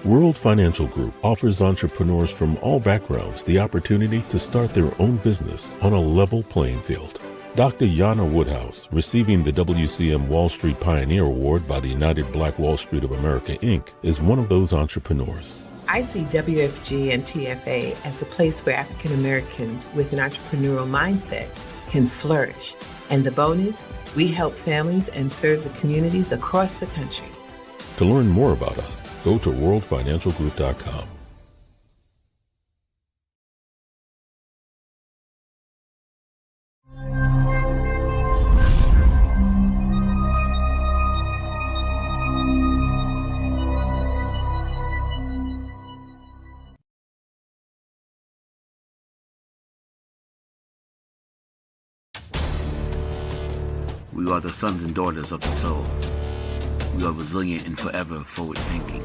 World Financial Group offers entrepreneurs from all backgrounds the opportunity to start their own business on a level playing field. Dr. Yana Woodhouse, receiving the WCM Wall Street Pioneer Award by the United Black Wall Street of America, Inc., is one of those entrepreneurs. I see WFG and TFA as a place where African Americans with an entrepreneurial mindset can flourish. And the bonus, we help families and serve the communities across the country. To learn more about us, go to worldfinancialgroup.com. We are the sons and daughters of the soul. We are resilient and forever forward-thinking.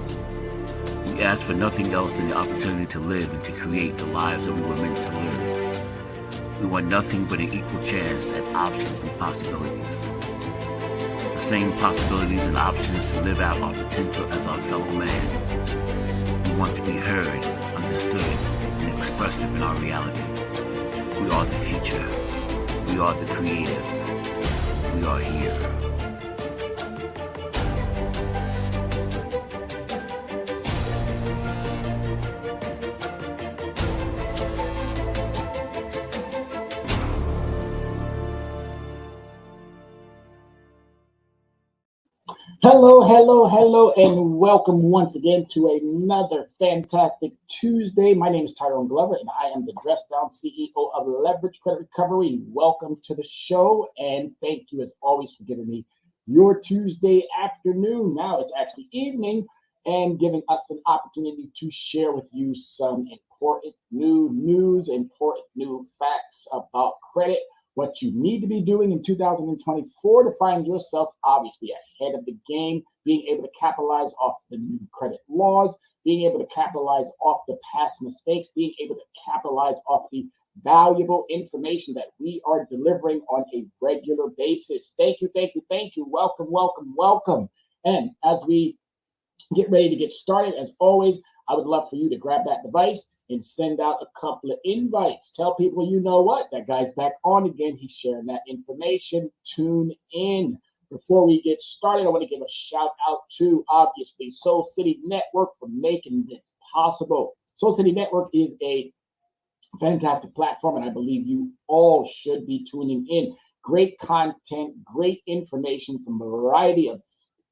We ask for nothing else than the opportunity to live and to create the lives that we were meant to live. We want nothing but an equal chance at options and possibilities. The same possibilities and options to live out our potential as our fellow man. We want to be heard, understood, and expressive in our reality. We are the future. We are the creative. We are here. Hello, and welcome once again to another fantastic Tuesday. My name is Tyrone Glover, and I am the Dress Down CEO of Leverage Credit Recovery. Welcome to the show, and thank you as always for giving me your Tuesday afternoon. Now it's actually evening, and giving us an opportunity to share with you some important new news, important new facts about credit, what you need to be doing in 2024 to find yourself obviously ahead of the game, being able to capitalize off the new credit laws, being able to capitalize off the past mistakes, being able to capitalize off the valuable information that we are delivering on a regular basis. Thank you. Welcome. And as we get ready to get started, as always, I would love for you to grab that device and send out a couple of invites. Tell people, you know what, that guy's back on again. He's sharing that information. Tune in. Before we get started, I want to give a shout out to, obviously, Soul City Network for making this possible. Soul City Network is a fantastic platform, and I believe you all should be tuning in. Great content, great information from a variety of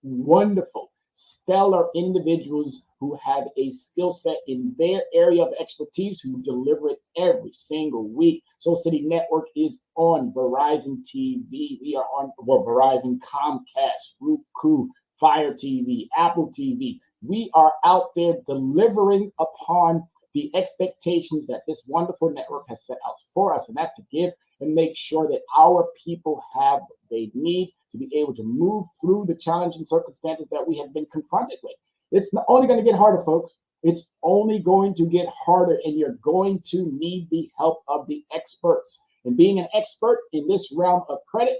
wonderful, stellar individuals who have a skill set in their area of expertise, who deliver it every single week. Soul City Network is on Verizon TV. We are on Verizon, Comcast, Roku, Fire TV, Apple TV. We are out there delivering upon the expectations that this wonderful network has set out for us, and that's to give and make sure that our people have what they need to be able to move through the challenging circumstances that we have been confronted with. It's not only going to get harder, folks. It's only going to get harder, and you're going to need the help of the experts. And being an expert in this realm of credit,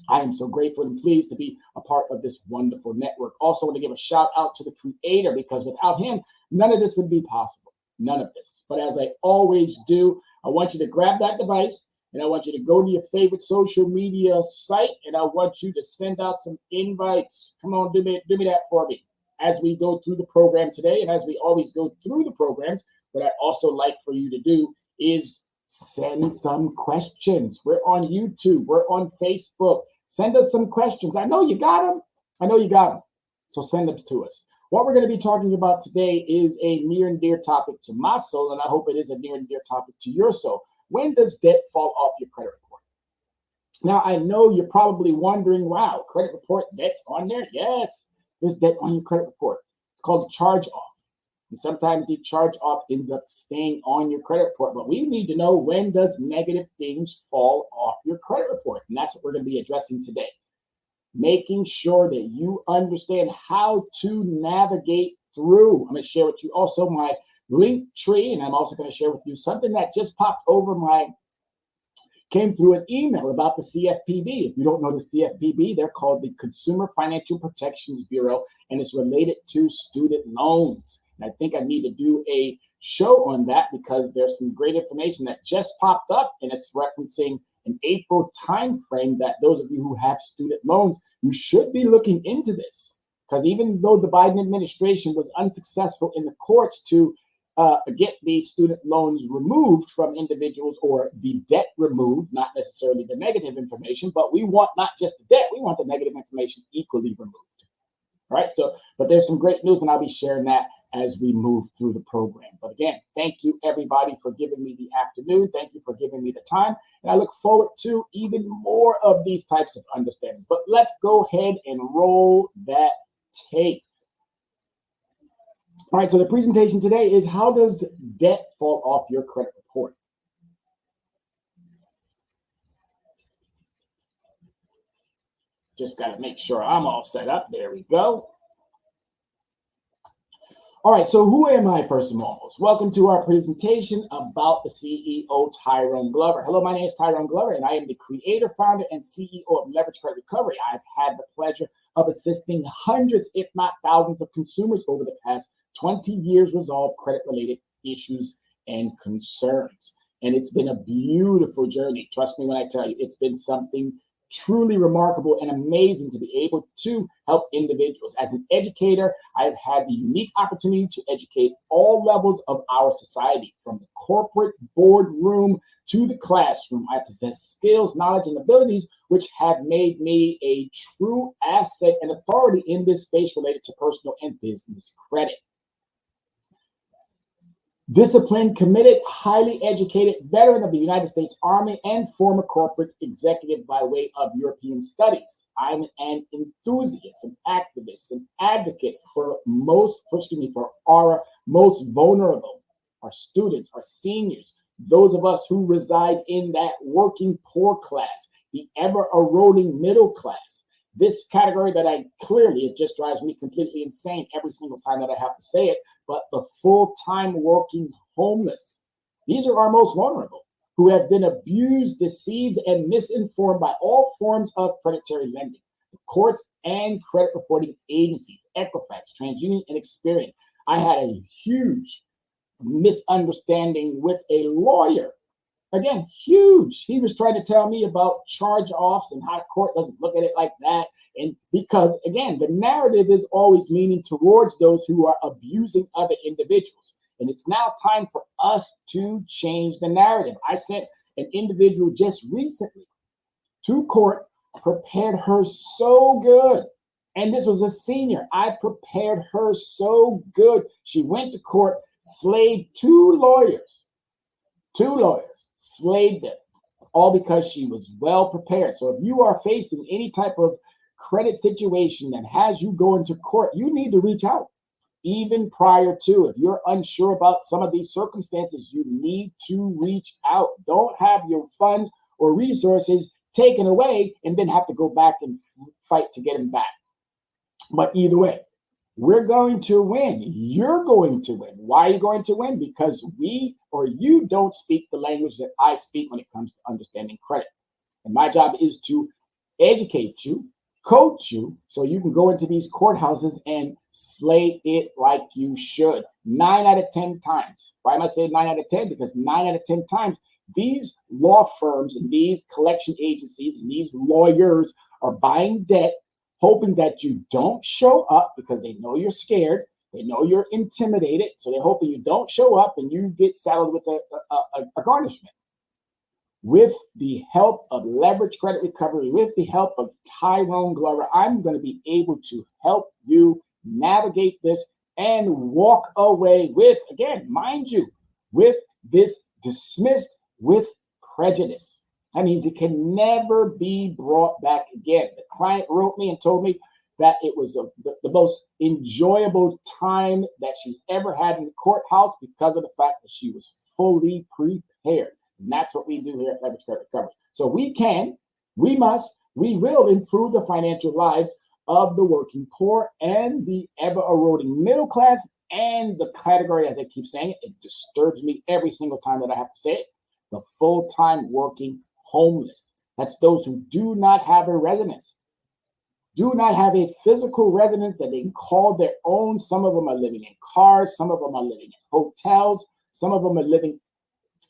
I am so grateful and pleased to be a part of this wonderful network. Also want to give a shout out to the creator, because without him, none of this would be possible. None of this. But as I always do, I want you to grab that device, and I want you to go to your favorite social media site, and I want you to send out some invites. Come on, do me that for me. As we go through the program today, and as we always go through the programs, what I also like for you to do is send some questions. We're on YouTube. We're on Facebook. Send us some questions. I know you got them. So send them to us. What we're going to be talking about today is a near and dear topic to my soul, and I hope it is a near and dear topic to your soul. When does debt fall off your credit report? Now, I know you're probably wondering, wow, credit report, debt's on there? Yes. There's debt on your credit report. It's called a charge-off. And sometimes the charge-off ends up staying on your credit report. But we need to know, when does negative things fall off your credit report? And that's what we're going to be addressing today. Making sure that you understand how to navigate through. I'm going to share with you also my link tree, and I'm also going to share with you something that just popped over my came through an email about the CFPB. If you don't know the CFPB, they're called the Consumer Financial Protections Bureau, and it's related to student loans. And I think I need to do a show on that because there's some great information that just popped up, and it's referencing an April timeframe that those of you who have student loans, you should be looking into this. Because even though the Biden administration was unsuccessful in the courts to get the student loans removed from individuals, or the debt removed, not necessarily the negative information, but we want not just the debt, we want the negative information equally removed. All right. So, but there's some great news, and I'll be sharing that as we move through the program. But again, thank you everybody for giving me the afternoon. Thank you for giving me the time. And I look forward to even more of these types of understanding. But let's go ahead and roll that tape. All right, so the presentation today is how does debt fall off your credit report? Just got to make sure I'm all set up. There we go. All right, so who am I, first and foremost? Welcome to our presentation about the CEO, Tyrone Glover. Hello, my name is Tyrone Glover, and I am the creator, founder, and CEO of Leverage Credit Recovery. I've had the pleasure of assisting hundreds, if not thousands, of consumers over the past 20 years resolve credit-related issues and concerns. And it's been a beautiful journey. Trust me when I tell you, it's been something truly remarkable and amazing to be able to help individuals. As an educator, I've had the unique opportunity to educate all levels of our society, from the corporate boardroom to the classroom. I possess skills, knowledge, and abilities which have made me a true asset and authority in this space related to personal and business credit. Disciplined, committed, highly educated veteran of the United States Army and former corporate executive by way of European studies. I'm an enthusiast, an activist, an advocate for our most vulnerable, our students, our seniors, those of us who reside in that working poor class, the ever-eroding middle class. This category that it just drives me completely insane every single time that I have to say it, but the full-time working homeless. These are our most vulnerable, who have been abused, deceived, and misinformed by all forms of predatory lending. The courts and credit reporting agencies, Equifax, TransUnion, and Experian. I had a huge misunderstanding with a lawyer. Again, huge. He was trying to tell me about charge-offs and how the court doesn't look at it like that. And because, again, the narrative is always leaning towards those who are abusing other individuals. And it's now time for us to change the narrative. I sent an individual just recently to court, prepared her so good. And this was a senior. I prepared her so good. She went to court, slayed two lawyers, slayed them, all because she was well prepared. So if you are facing any type of credit situation that has you going to court, you need to reach out. Even prior to, if you're unsure about some of these circumstances, you need to reach out. Don't have your funds or resources taken away and then have to go back and fight to get them back. But either way, we're going to win. You're going to win. Why are you going to win? Because we or you don't speak the language that I speak when it comes to understanding credit. And my job is to educate you, coach you, so you can go into these courthouses and slay it like you should. 9 out of 10 times. Why am I saying 9 out of 10? Because 9 out of 10 times, these law firms and these collection agencies and these lawyers are buying debt, hoping that you don't show up because they know you're scared. They know you're intimidated. So they're hoping you don't show up and you get saddled with a garnishment. With the help of Leverage Credit Recovery, with the help of Tyrone Glover, I'm going to be able to help you navigate this and walk away with, again, mind you, with this dismissed with prejudice. That means it can never be brought back again. The client wrote me and told me that it was the most enjoyable time that she's ever had in the courthouse because of the fact that she was fully prepared. And that's what we do here at Leverage Credit Recovery. So we can, we must, we will improve the financial lives of the working poor and the ever-eroding middle class, and the category, as I keep saying it, it disturbs me every single time that I have to say it, the full-time working homeless. That's those who do not have a residence, do not have a physical residence that they can call their own. Some of them are living in cars. Some of them are living in hotels. Some of them are living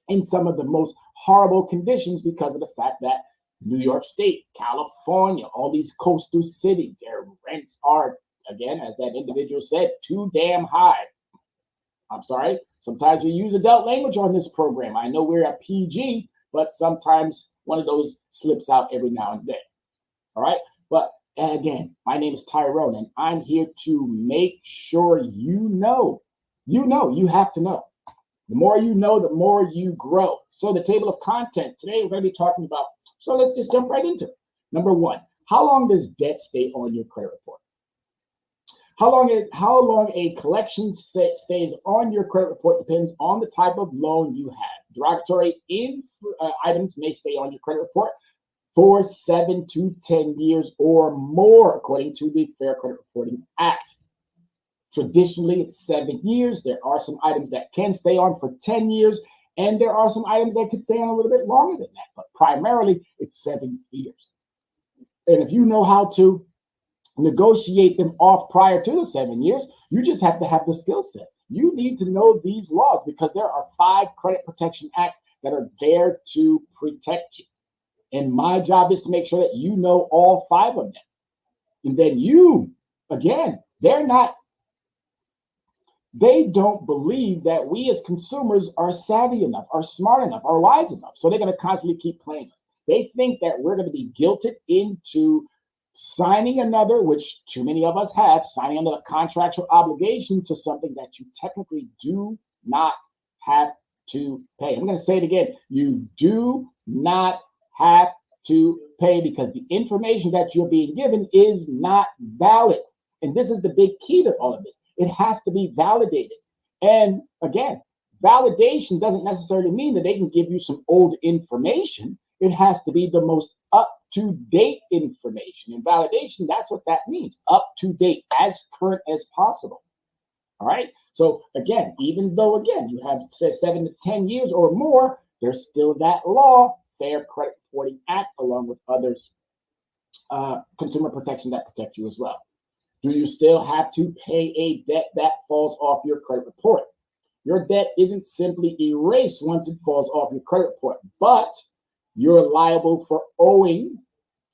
in some of the most horrible conditions because of the fact that New York State, California, all these coastal cities, their rents are, again, as that individual said, too damn high. I'm sorry. Sometimes we use adult language on this program. I know we're a PG, but sometimes one of those slips out every now and then. All right. But again, my name is Tyrone, and I'm here to make sure you have to know. The more you know, the more you grow. So the table of content today, we're going to be talking about. So let's just jump right into it. Number one, how long does debt stay on your credit report? How long a collection stays on your credit report depends on the type of loan you have. Derogatory items may stay on your credit report for 7 to 10 years or more, according to the Fair Credit Reporting Act. Traditionally, it's 7 years. There are some items that can stay on for 10 years, and there are some items that could stay on a little bit longer than that. But primarily, it's 7 years. And if you know how to negotiate them off prior to the 7 years, you just have to have the skill set. You need to know these laws because there are 5 credit protection acts that are there to protect you. And my job is to make sure that you know all 5 of them. And then they don't believe that we as consumers are savvy enough, are smart enough, are wise enough. So they're going to constantly keep playing us. They think that we're going to be guilted into signing another, which too many of us have, signing under a contractual obligation to something that you technically do not have to pay. I'm going to say it again. You do not have to pay because the information that you're being given is not valid. And this is the big key to all of this. It has to be validated. And again, validation doesn't necessarily mean that they can give you some old information. It has to be the most up-to-date information. And validation, that's what that means. Up-to-date, as current as possible. All right? So again, even though, you have said 7 to 10 years or more, there's still that law, Fair Credit Reporting Act, along with others, consumer protection that protect you as well. Do you still have to pay a debt that falls off your credit report? Your debt isn't simply erased once it falls off your credit report, but you're liable for owing.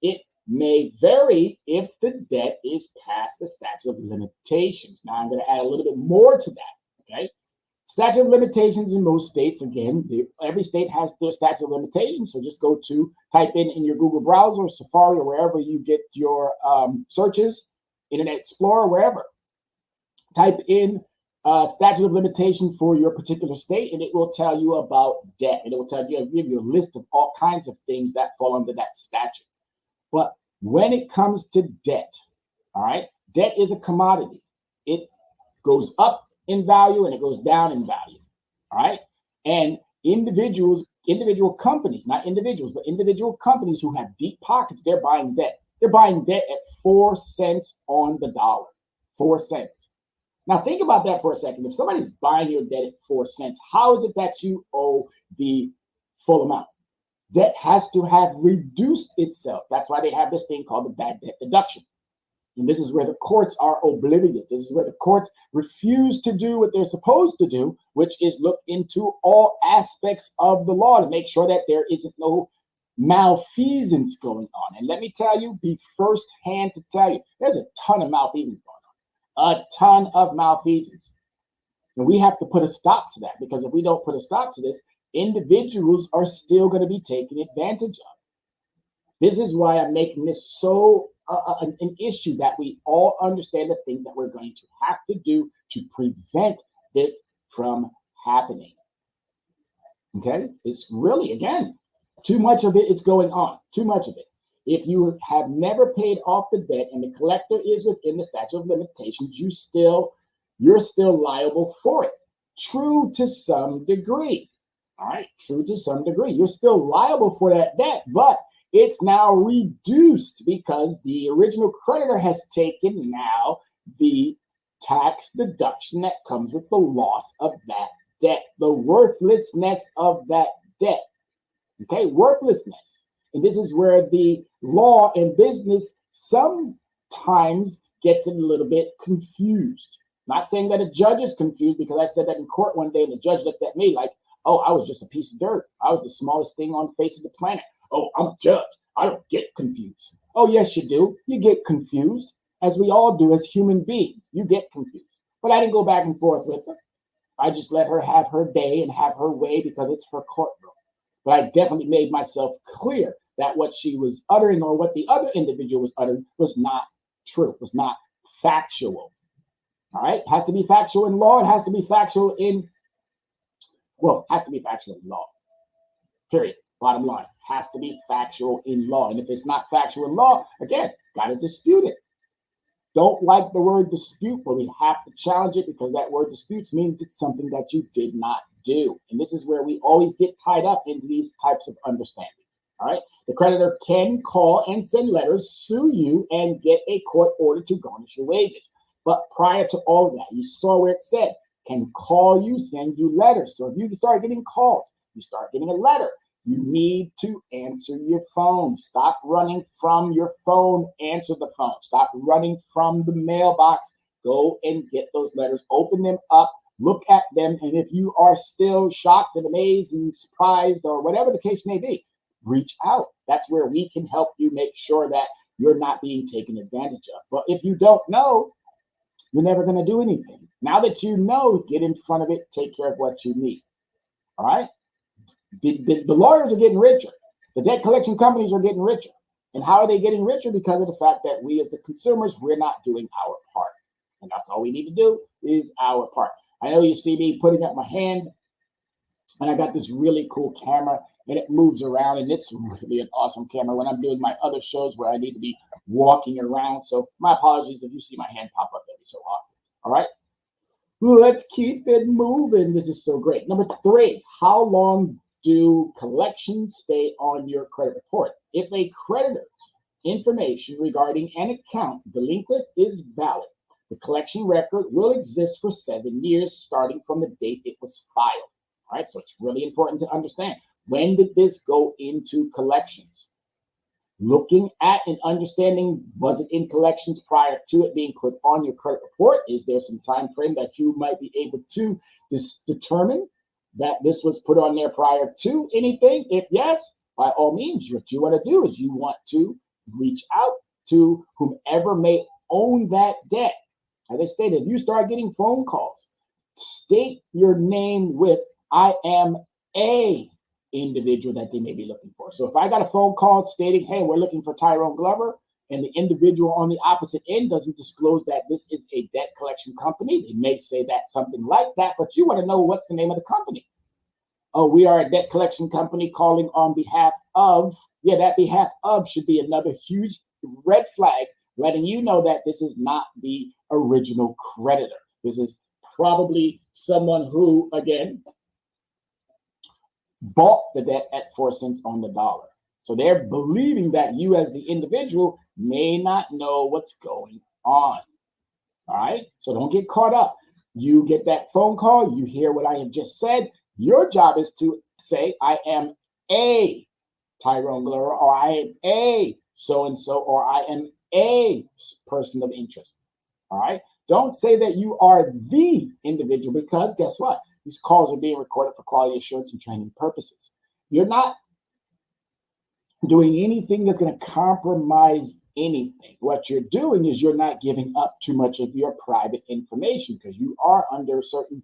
It may vary if the debt is past the statute of limitations. Now, I'm going to add a little bit more to that, okay? Statute of limitations in most states, again, every state has their statute of limitations, so just type in your Google browser, Safari, or wherever you get your searches, Internet Explorer, wherever. Type in statute of limitation for your particular state, and it will tell you about debt. And it will give you a list of all kinds of things that fall under that statute. But when it comes to debt, all right, debt is a commodity. It goes up in value and it goes down in value. All right. And individual companies, not individuals, but individual companies who have deep pockets, they're buying debt. They're buying debt at 4 cents on the dollar. 4 cents. Now, think about that for a second. If somebody's buying your debt at 4 cents, how is it that you owe the full amount? Debt has to have reduced itself. That's why they have this thing called the bad debt deduction. And this is where the courts are oblivious. This is where the courts refuse to do what they're supposed to do, which is look into all aspects of the law to make sure that there isn't no malfeasance going on. And let me tell you, be firsthand to tell you, there's a ton of malfeasance going on. A ton of malfeasance. And we have to put a stop to that, because if we don't put a stop to this, individuals are still going to be taken advantage of. This is why I'm making this so an issue, that we all understand the things that we're going to have to do to prevent this from happening. Okay? It's really, again, too much of it is going on. Too much of it. If you have never paid off the debt and the collector is within the statute of limitations, you're still liable for it. True to some degree. All right, true to some degree. You're still liable for that debt, but it's now reduced because the original creditor has taken now the tax deduction that comes with the loss of that debt, the worthlessness of that debt. Okay, worthlessness. And this is where the law and business sometimes gets a little bit confused. Not saying that a judge is confused, because I said that in court one day and the judge looked at me like, oh, I was just a piece of dirt. I was the smallest thing on the face of the planet. Oh, I'm a judge. I don't get confused. Oh, yes, you do. You get confused, as we all do as human beings. You get confused. But I didn't go back and forth with her. I just let her have her day and have her way because it's her courtroom. But I definitely made myself clear that what she was uttering, or what the other individual was uttering, was not true, was not factual. All right? It has to be factual in law. It has to be factual in, well, it has to be factual in law. Period. Bottom line, has to be factual in law. And if it's not factual in law, again, got to dispute it. Don't like the word dispute, but we have to challenge it, because that word disputes means it's something that you did not do. And this is where we always get tied up into these types of understandings. All right. The creditor can call and send letters, sue you, and get a court order to garnish your wages. But prior to all of that, you saw where it said can call you, send you letters. So if you start getting calls, you start getting a letter, you need to answer your phone. Stop running from your phone. Answer the phone. Stop running from the mailbox. Go and get those letters. Open them up. Look at them. And if you are still shocked and amazed and surprised, or whatever the case may be, reach out. That's where we can help you make sure that you're not being taken advantage of. But if you don't know, you're never going to do anything. Now that you know, get in front of it. Take care of what you need. All right? The lawyers are getting richer. The debt collection companies are getting richer. And how are they getting richer? Because of the fact that we as the consumers, we're not doing our part. And that's all we need to do is our part. I know you see me putting up my hand, and I got this really cool camera, and it moves around, and it's really an awesome camera when I'm doing my other shows where I need to be walking around. So my apologies if you see my hand pop up every so often. All right? Let's keep it moving. This is so great. Number 3, how long do collections stay on your credit report? If a creditor's information regarding an account delinquent is valid, the collection record will exist for 7 years, starting from the date it was filed. All right, so it's really important to understand, when did this go into collections? Looking at and understanding, was it in collections prior to it being put on your credit report? Is there some time frame that you might be able to determine that this was put on there prior to anything? If yes, by all means, what you want to do is you want to reach out to whomever may own that debt. As I stated, if you start getting phone calls, state your name with I am a individual that they may be looking for. So if I got a phone call stating, hey, we're looking for Tyrone Glover, and the individual on the opposite end doesn't disclose that this is a debt collection company, they may say that something like that, but you want to know what's the name of the company. Oh, we are a debt collection company calling on behalf of, that behalf of should be another huge red flag, letting you know that this is not the original creditor. This is probably someone who, again, bought the debt at 4 cents on the dollar. So they're believing that you as the individual may not know what's going on. All right? So don't get caught up. You get that phone call, you hear what I have just said. Your job is to say, I am a Tyrone Glover, or I am a so-and-so, or I am a person of interest. All right? Don't say that you are the individual, because guess what? These calls are being recorded for quality assurance and training purposes. You're not doing anything that's going to compromise anything. What you're doing is you're not giving up too much of your private information, because you are under certain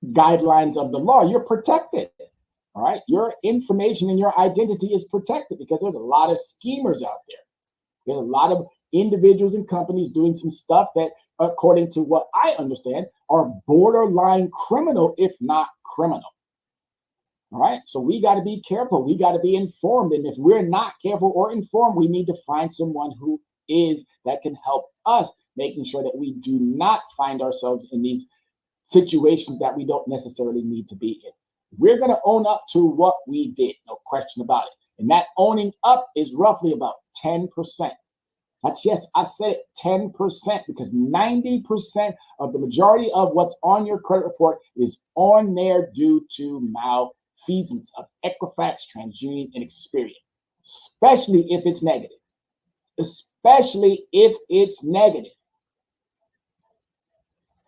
guidelines of the law. You're protected. All right. Your information and your identity is protected, because there's a lot of schemers out there. There's a lot of individuals and companies doing some stuff that, according to what I understand, are borderline criminal, if not criminal. All right. So we got to be careful. We got to be informed. And if we're not careful or informed, we need to find someone who is, that can help us, making sure that we do not find ourselves in these situations that we don't necessarily need to be in. We're going to own up to what we did. No question about it. And that owning up is roughly about 10%. That's, yes, I said 10%, because 90% of the majority of what's on your credit report is on there due to malfeasance of Equifax, TransUnion, and Experian, especially if it's negative. Especially if it's negative.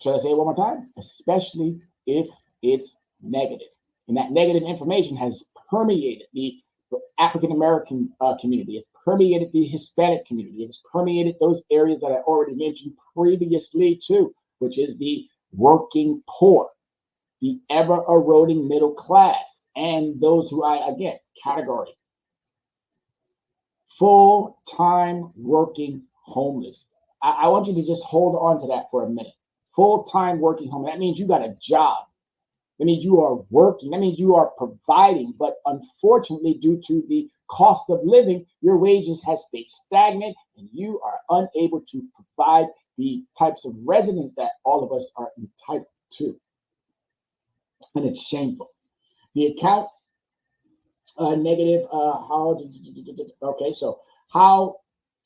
Should I say it one more time? Especially if it's negative. And that negative information has permeated the African American community, it's permeated the Hispanic community, it's permeated those areas that I already mentioned previously too, which is the working poor, the ever eroding middle class, and those who again, category full-time working homeless. I want you to just hold on to that for a minute. Full-time working homeless. That means you got a job. That means you are working. That means you are providing. But unfortunately, due to the cost of living, your wages has stayed stagnant and you are unable to provide the types of residence that all of us are entitled to. And it's shameful. The account negative,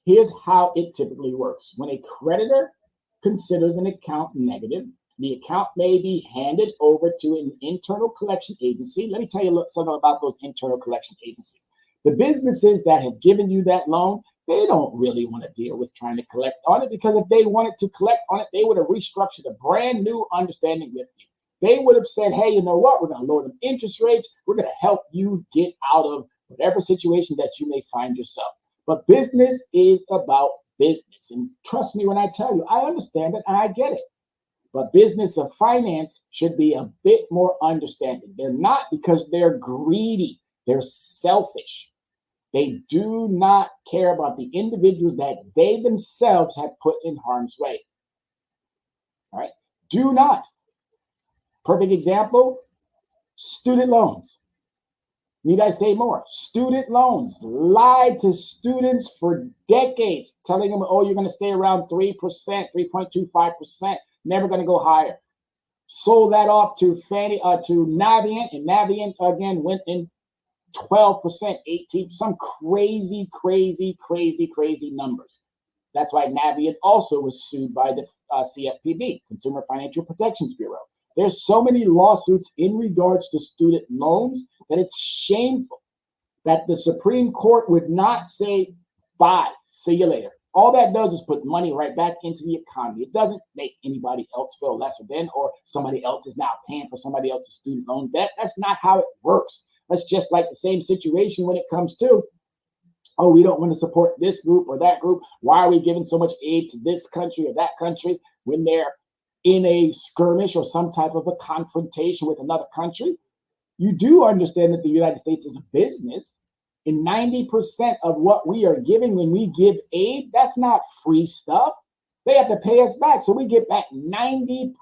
here's how it typically works. When a creditor considers an account negative, the account may be handed over to an internal collection agency. Let me tell you something about those internal collection agencies. The businesses that have given you that loan, they don't really want to deal with trying to collect on it, because if they wanted to collect on it, they would have restructured a brand new understanding with you. They would have said, hey, you know what? We're going to lower them interest rates. We're going to help you get out of whatever situation that you may find yourself. But business is about business. And trust me when I tell you, I understand it and I get it. But business of finance should be a bit more understanding. They're not because they're greedy. They're selfish. They do not care about the individuals that they themselves have put in harm's way. All right? Do not. Perfect example, student loans. Need I say more? Student loans. Lied to students for decades, telling them, oh, you're going to stay around 3%, 3.25%, never going to go higher. Sold that off to Navient, and Navient again went in 12%, 18%, some crazy numbers. That's why Navient also was sued by the CFPB, Consumer Financial Protections Bureau. There's so many lawsuits in regards to student loans that it's shameful that the Supreme Court would not say, bye, see you later. All that does is put money right back into the economy. It doesn't make anybody else feel lesser than, or somebody else is now paying for somebody else's student loan debt. That's not how it works. That's just like the same situation when it comes to, oh, we don't want to support this group or that group. Why are we giving so much aid to this country or that country when they're in a skirmish or some type of a confrontation with another country? You do understand that the United States is a business, and 90% of what we are giving when we give aid, that's not free stuff. They have to pay us back. So we get back 90%.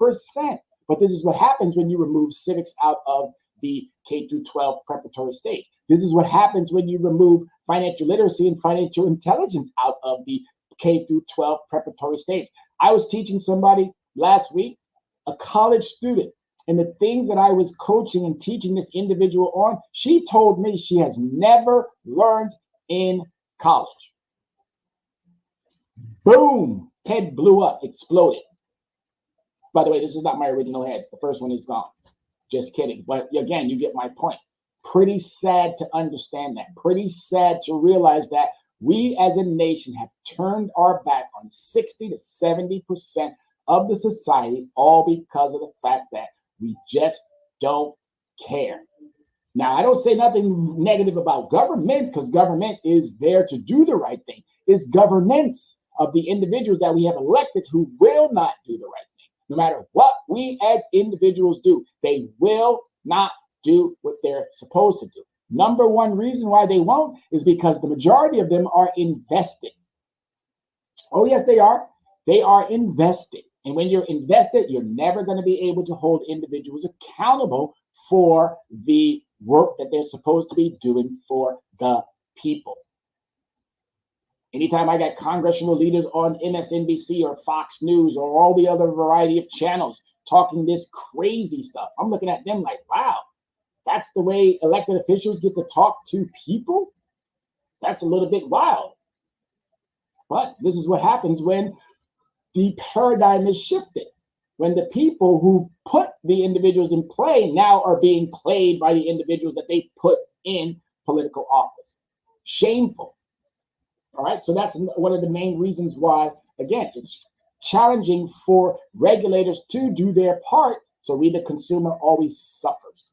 But this is what happens when you remove civics out of the K through 12 preparatory stage. This is what happens when you remove financial literacy and financial intelligence out of the K through 12 preparatory stage. I was teaching somebody last week, a college student, and the things that I was coaching and teaching this individual on, she told me she has never learned in college. Boom, head blew up, exploded. By the way, this is not my original head. The first one is gone. Just kidding. But again, you get my point. Pretty sad to understand that. Pretty sad to realize that we as a nation have turned our back on 60 to 70% of the society, all because of the fact that we just don't care. Now, I don't say nothing negative about government, because government is there to do the right thing. It's governance of the individuals that we have elected who will not do the right thing. No matter what we as individuals do, they will not do what they're supposed to do. Number one reason why they won't is because the majority of them are invested. Oh, yes, they are. They are invested. And when you're invested, you're never going to be able to hold individuals accountable for the work that they're supposed to be doing for the people. Anytime I got congressional leaders on MSNBC or Fox News or all the other variety of channels talking this crazy stuff, I'm looking at them like, wow, that's the way elected officials get to talk to people? That's a little bit wild. But this is what happens when the paradigm is shifted. when the people who put the individuals in play now are being played by the individuals that they put in political office. Shameful. All right. So that's one of the main reasons why, again, it's challenging for regulators to do their part. So we, the consumer, always suffers.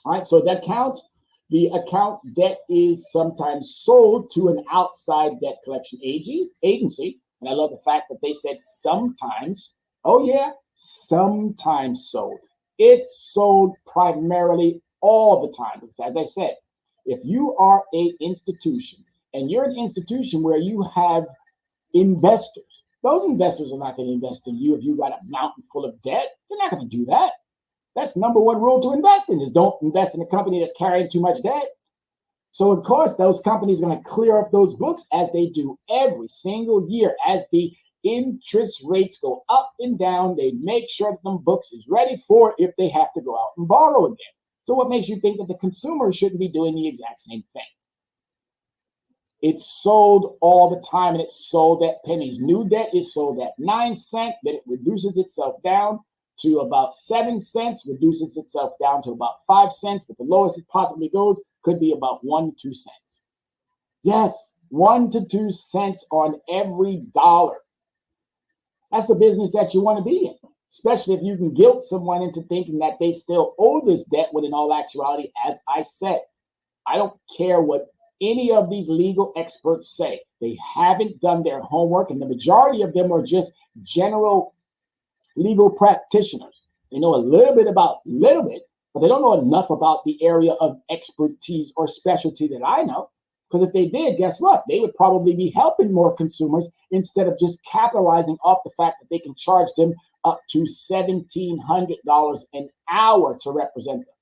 All right. So the account debt is sometimes sold to an outside debt collection agency. And I love the fact that they said sometimes. Oh, yeah, sometimes sold. It's sold primarily all the time. Because as I said, if you are an institution and you're an institution where you have investors, those investors are not going to invest in you if you got a mountain full of debt. They're not going to do that. That's number one rule to invest in is don't invest in a company that's carrying too much debt. So, of course, those companies are going to clear up those books as they do every single year. As the interest rates go up and down, they make sure that them books is ready for if they have to go out and borrow again. So what makes you think that the consumer shouldn't be doing the exact same thing? It's sold all the time, and it's sold at pennies. New debt is sold at 9 cents, then it reduces itself down to about 7 cents, reduces itself down to about 5 cents, but the lowest it possibly goes could be about 1 to 2 cents. Yes, 1 to 2 cents on every dollar. That's a business that you want to be in, especially if you can guilt someone into thinking that they still owe this debt, when in all actuality, as I said, I don't care what any of these legal experts say. They haven't done their homework, and the majority of them are just general legal practitioners. They know a little bit, but they don't know enough about the area of expertise or specialty that I know. Because if they did, guess what? They would probably be helping more consumers instead of just capitalizing off the fact that they can charge them up to $1,700 an hour to represent them.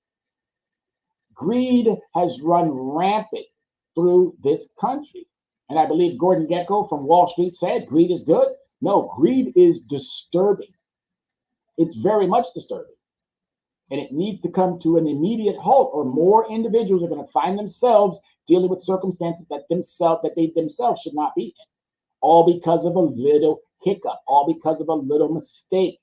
Greed has run rampant through this country. And I believe Gordon Gekko from Wall Street said greed is good. No, greed is disturbing. It's very much disturbing. And it needs to come to an immediate halt, or more individuals are going to find themselves dealing with circumstances that they themselves should not be in. All because of a little hiccup, all because of a little mistake.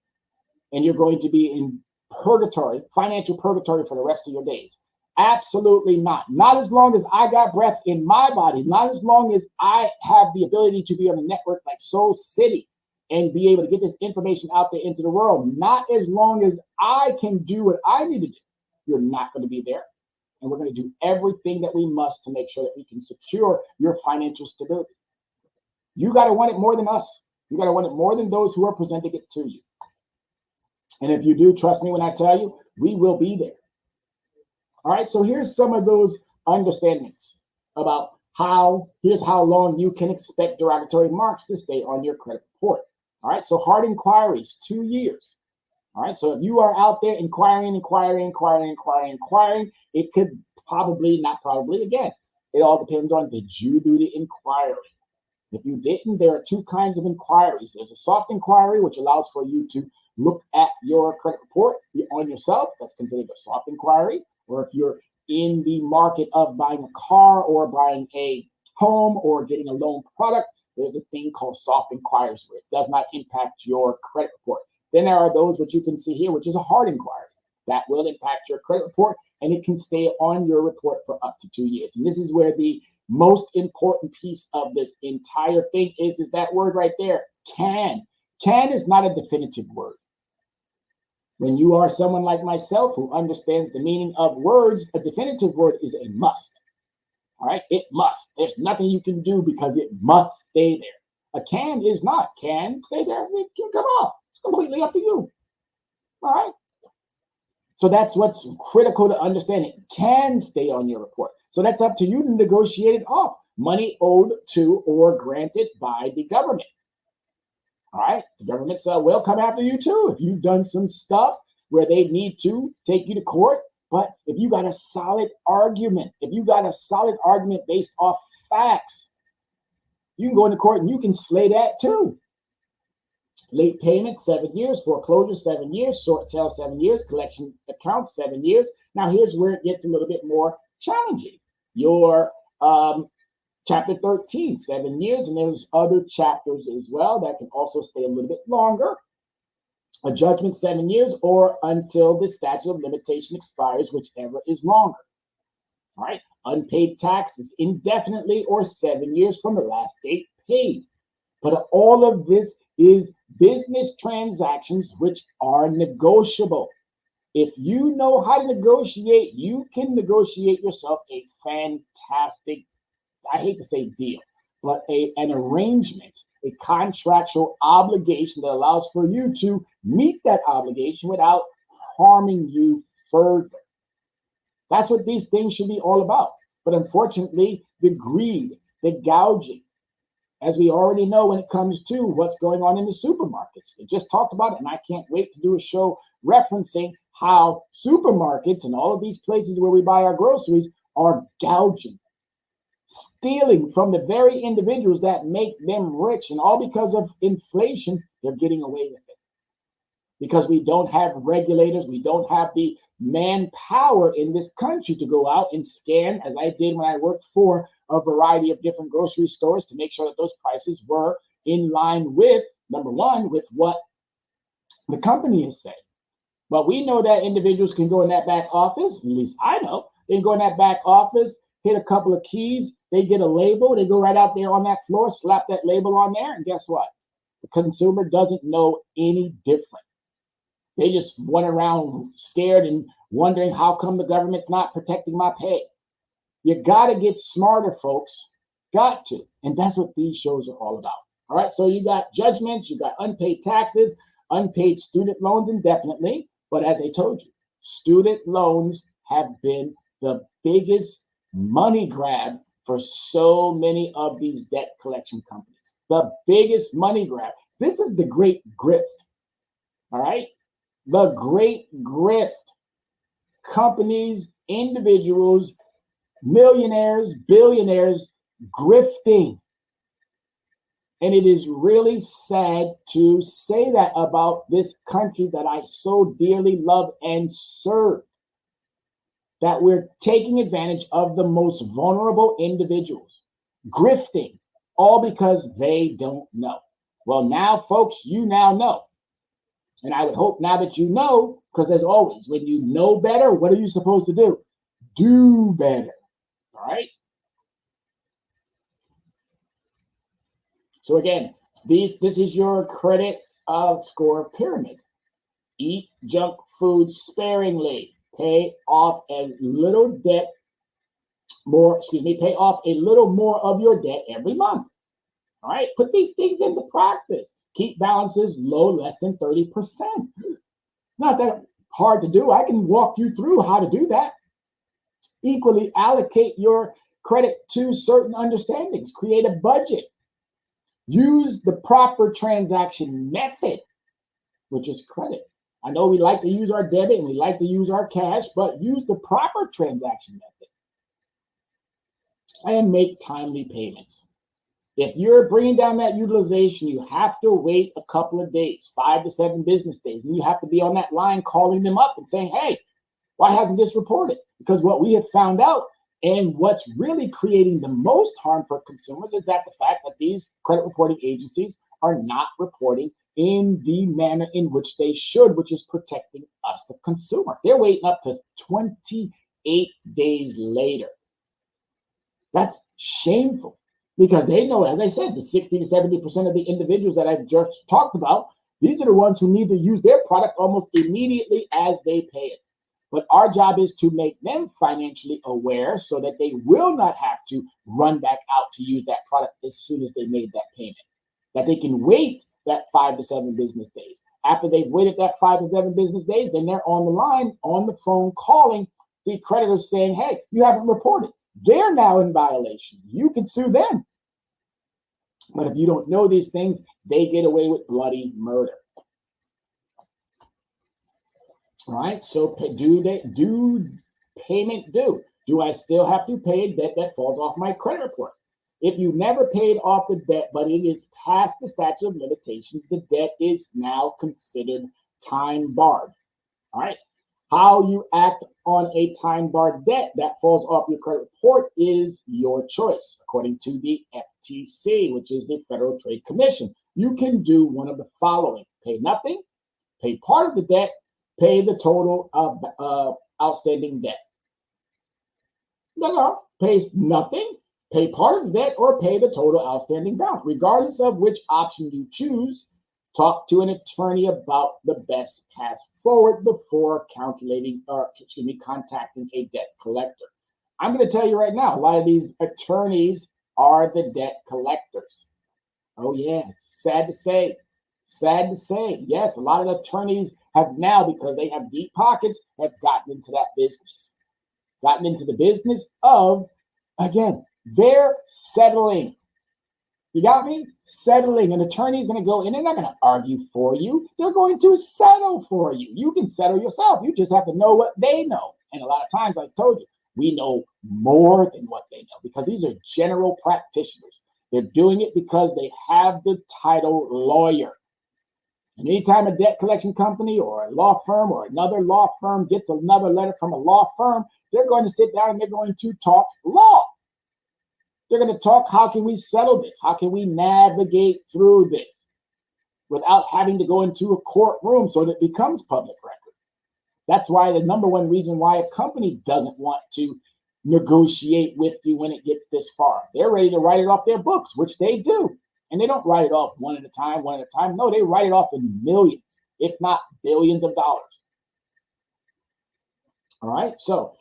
And you're going to be in purgatory, financial purgatory for the rest of your days. Absolutely not. Not as long as I got breath in my body, not as long as I have the ability to be on a network like Soul City and be able to get this information out there into the world. Not as long as I can do what I need to do. You're not going to be there. And we're going to do everything that we must to make sure that we can secure your financial stability. You got to want it more than us. You got to want it more than those who are presenting it to you. And if you do, trust me when I tell you, we will be there. All right, so here's some of those understandings about here's how long you can expect derogatory marks to stay on your credit report. All right, so hard inquiries, 2 years. All right, so if you are out there inquiring, it could again, it all depends on, did you do the inquiry? If you didn't, there are two kinds of inquiries. There's a soft inquiry, which allows for you to look at your credit report on yourself. That's considered a soft inquiry. Or if you're in the market of buying a car or buying a home or getting a loan product, there's a thing called soft inquiries where it does not impact your credit report. Then there are those which you can see here, which is a hard inquiry. That will impact your credit report, and it can stay on your report for up to 2 years. And this is where the most important piece of this entire thing is that word right there, can. Can is not a definitive word. When you are someone like myself who understands the meaning of words, a definitive word is a must. All right, it must. There's nothing you can do because it must stay there. A can is not. Can stay there. It can come off. It's completely up to you. All right. So that's what's critical to understand. It can stay on your report. So that's up to you to negotiate it off. Money owed to or granted by the government. All right. The government will come after you too if you've done some stuff where they need to take you to court. But if you got a solid argument, based off facts, you can go into court and you can slay that too. Late payment, 7 years. Foreclosure, 7 years. Short sale, 7 years. Collection account, 7 years. Now, here's where it gets a little bit more challenging. Your Chapter 13, 7 years. And there's other chapters as well that can also stay a little bit longer. A judgment 7 years or until the statute of limitation expires, whichever is longer. All right. Unpaid taxes indefinitely or 7 years from the last date paid. But all of this is business transactions which are negotiable. If you know how to negotiate, you can negotiate yourself a fantastic, I hate to say deal, but an arrangement, a contractual obligation that allows for you to meet that obligation without harming you further. That's what these things should be all about. But unfortunately, the greed, the gouging, as we already know when it comes to what's going on in the supermarkets. They just talked about it, and I can't wait to do a show referencing how supermarkets and all of these places where we buy our groceries are gouging, stealing from the very individuals that make them rich. And all because of inflation, they're getting away with it. Because we don't have regulators, we don't have the manpower in this country to go out and scan, as I did when I worked for a variety of different grocery stores, to make sure that those prices were in line with, number one, with what the company is saying. But we know that individuals can go in that back office, at least I know, they can go in that back office, hit a couple of keys, they get a label, they go right out there on that floor, slap that label on there, and guess what? The consumer doesn't know any different. They just went around scared and wondering how come the government's not protecting my pay. You got to get smarter, folks. Got to. And that's what these shows are all about. All right. So you got judgments, you got unpaid taxes, unpaid student loans indefinitely. But as I told you, student loans have been the biggest money grab for so many of these debt collection companies. The biggest money grab. This is the great grift. All right. The great grift. Companies, individuals, millionaires, billionaires grifting. And it is really sad to say that about this country that I so dearly love and serve, that we're taking advantage of the most vulnerable individuals, grifting, all because they don't know. Well, now, folks, you now know. And I would hope now that you know, because as always, when you know better, what are you supposed to do? Do better. All right. So again, this is your credit score pyramid. Eat junk food sparingly. Pay off a little debt pay off a little more of your debt every month. All right. Put these things into practice. Keep balances low, less than 30%. It's not that hard to do. I can walk you through how to do that. Equally allocate your credit to certain understandings. Create a budget. Use the proper transaction method, which is credit. I know we like to use our debit and we like to use our cash, but use the proper transaction method. And make timely payments. If you're bringing down that utilization, you have to wait a couple of days, 5 to 7 business days. And you have to be on that line calling them up and saying, hey, why hasn't this reported? Because what we have found out and what's really creating the most harm for consumers is that the fact that these credit reporting agencies are not reporting in the manner in which they should, which is protecting us, the consumer. They're waiting up to 28 days later. That's shameful. Because they know, as I said, the 60 to 70% of the individuals that I've just talked about, these are the ones who need to use their product almost immediately as they pay it. But our job is to make them financially aware so that they will not have to run back out to use that product as soon as they made that payment. That they can wait that 5 to 7 business days. After they've waited that 5 to 7 business days, then they're on the line, on the phone, calling the creditors saying, hey, you haven't reported. They're now in violation. You can sue them. But if you don't know these things, they get away with bloody murder. All right, so payment due. Do I still have to pay a debt that falls off my credit report? If you never paid off the debt, but it is past the statute of limitations, the debt is now considered time barred. All right. How you act on a time-barred debt that falls off your credit report is your choice, according to the FTC, which is the Federal Trade Commission. You can do one of the following: pay nothing, Pay part of the debt, pay the total of outstanding debt. No, pays nothing, pay part of the debt, or pay the total outstanding balance. Regardless of which option you choose, talk to an attorney about the best path forward before contacting a debt collector. I'm going to tell you right now, a lot of these attorneys are the debt collectors. Oh yeah, sad to say. Yes, a lot of attorneys have now, because they have deep pockets, have gotten into that business. Gotten into the business of, again, they're settling. You got me? Settling. An attorney is going to go in, they're not going to argue for you. They're going to settle for you. You can settle yourself. You just have to know what they know. And a lot of times, like I told you, we know more than what they know because these are general practitioners. They're doing it because they have the title lawyer. And anytime a debt collection company or a law firm or another law firm gets another letter from a law firm, they're going to sit down and they're going to talk law. They're going to talk, how can we settle this? How can we navigate through this without having to go into a courtroom so that it becomes public record? That's why the number one reason why a company doesn't want to negotiate with you when it gets this far. They're ready to write it off their books, which they do. And they don't write it off one at a time. No, they write it off in millions, if not billions of dollars. All right. So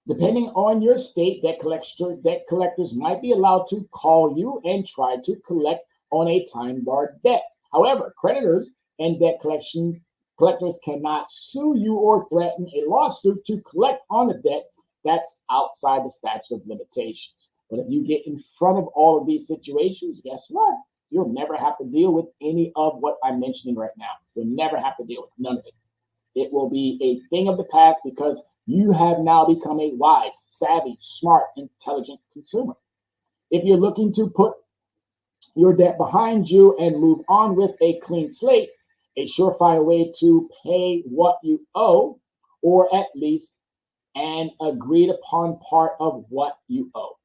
depending on your state, debt collectors might be allowed to call you and try to collect on a time-barred debt. However, creditors and debt collectors cannot sue you or threaten a lawsuit to collect on the debt that's outside the statute of limitations. But if you get in front of all of these situations, guess what? You'll never have to deal with any of what I'm mentioning right now. You'll never have to deal with none of it. It will be a thing of the past because you have now become a wise, savvy, smart, intelligent consumer. If you're looking to put your debt behind you and move on with a clean slate, a surefire way to pay what you owe, or at least an agreed upon part of what you owe.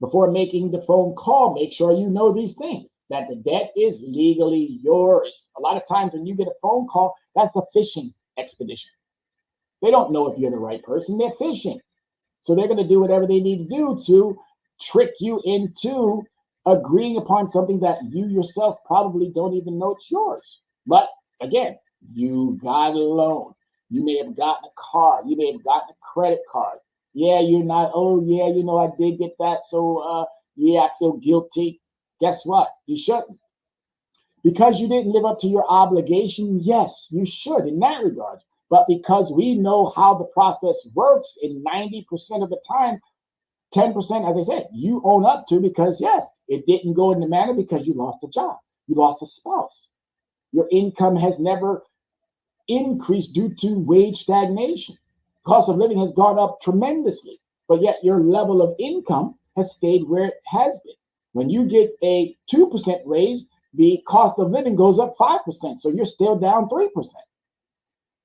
Before making the phone call, make sure you know these things, that the debt is legally yours. A lot of times when you get a phone call, that's a fishing expedition. They don't know if you're the right person. They're fishing. So they're going to do whatever they need to do to trick you into agreeing upon something that you yourself probably don't even know it's yours. But again, you got a loan. You may have gotten a car. You may have gotten a credit card. Yeah, you're not, oh, yeah, I did get that. So, yeah, I feel guilty. Guess what? You shouldn't. Because you didn't live up to your obligation, yes, you should in that regard. But because we know how the process works in 90% of the time, 10%, as I said, you own up to because, yes, it didn't go in the manner because you lost a job. You lost a spouse. Your income has never increased due to wage stagnation. Cost of living has gone up tremendously, but yet your level of income has stayed where it has been. When you get a 2% raise, the cost of living goes up 5%, so you're still down 3%.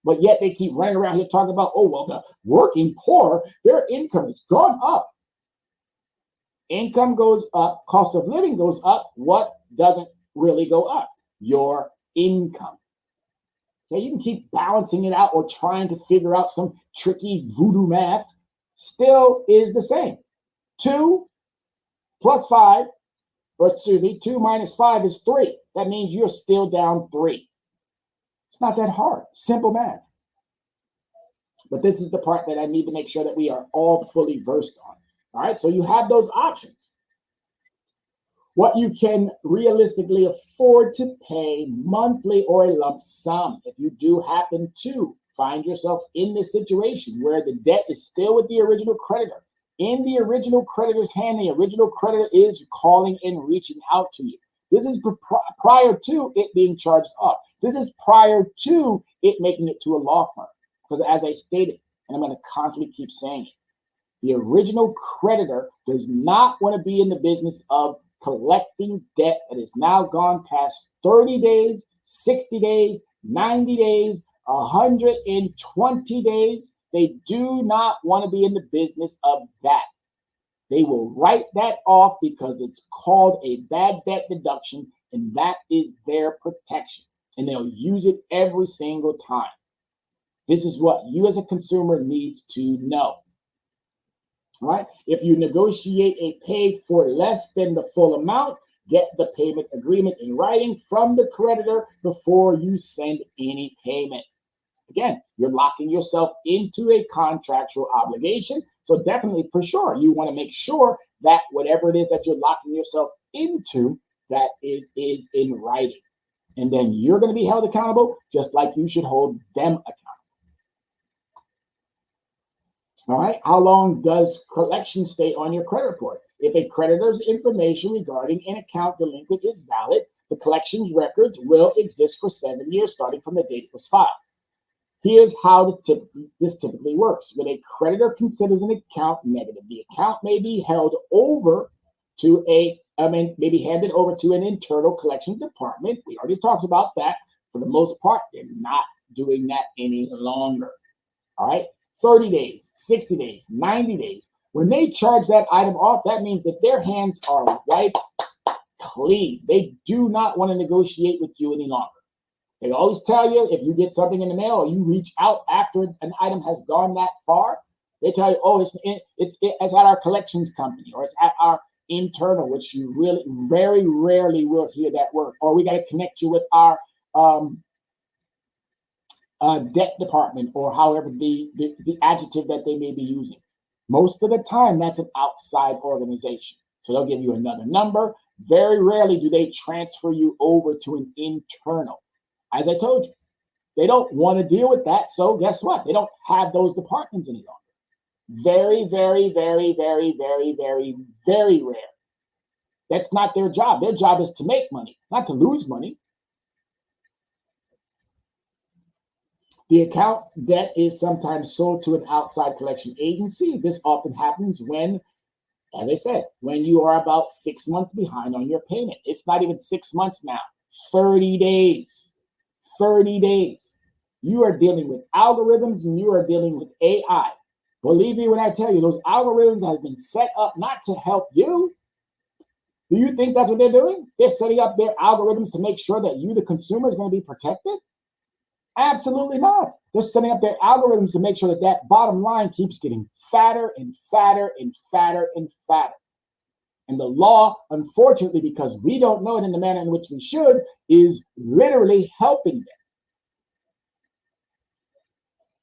But yet they keep running around here talking about, oh, well, the working poor, their income has gone up. Income goes up, cost of living goes up. What doesn't really go up? Your income. Okay, you can keep balancing it out or trying to figure out some tricky voodoo math. Still is the same. 2 plus 5, or excuse me, 2 minus 5 is 3. That means you're still down 3. It's not that hard. Simple math. But this is the part that I need to make sure that we are all fully versed on. All right, so you have those options. What you can realistically afford to pay monthly or a lump sum. If you do happen to find yourself in this situation where the debt is still with the original creditor, in the original creditor's hand, the original creditor is calling and reaching out to you. This is prior to it being charged off. This is prior to it making it to a law firm. Because as I stated, and I'm going to constantly keep saying it, the original creditor does not want to be in the business of collecting debt that has now gone past 30 days, 60 days, 90 days, 120 days. They do not want to be in the business of that. They will write that off because it's called a bad debt deduction, and that is their protection. and they'll use it every single time. This is what you as a consumer needs to know. All right? If you negotiate a pay for less than the full amount, get the payment agreement in writing from the creditor before you send any payment. Again, you're locking yourself into a contractual obligation. So definitely, for sure, you want to make sure that whatever it is that you're locking yourself into, that it is in writing. And then you're going to be held accountable just like you should hold them accountable. All right. How long does collection stay on your credit report? If a creditor's information regarding an account delinquent is valid, the collections records will exist for 7 years, starting from the date it was filed. Here's how this typically works. When a creditor considers an account negative, the account may be held over to maybe handed over to an internal collection department. We already talked about that. For the most part, they're not doing that any longer. All right. 30 days, 60 days, 90 days. When they charge that item off, that means that their hands are wiped clean. They do not want to negotiate with you any longer. They always tell you if you get something in the mail or you reach out after an item has gone that far, they tell you, oh, it's at our collections company or it's at our internal, which you really very rarely will hear that word. Or we got to connect you with our debt department, or however the adjective that they may be using. Most of the time, that's an outside organization. So they'll give you another number. Very rarely do they transfer you over to an internal. As I told you, they don't want to deal with that. So guess what? They don't have those departments any longer. Very, very, very, very, very, very, very rare. That's not their job. Their job is to make money, not to lose money. The account debt is sometimes sold to an outside collection agency. This often happens when, as I said, when you are about 6 months behind on your payment. It's not even 6 months now, 30 days. 30 days. You are dealing with algorithms and you are dealing with AI. Believe me when I tell you, those algorithms have been set up not to help you. Do you think that's what they're doing? They're setting up their algorithms to make sure that you, the consumer, is going to be protected? Absolutely not. They're setting up their algorithms to make sure that that bottom line keeps getting fatter and fatter and fatter and fatter. And the law, unfortunately, because we don't know it in the manner in which we should, is literally helping them.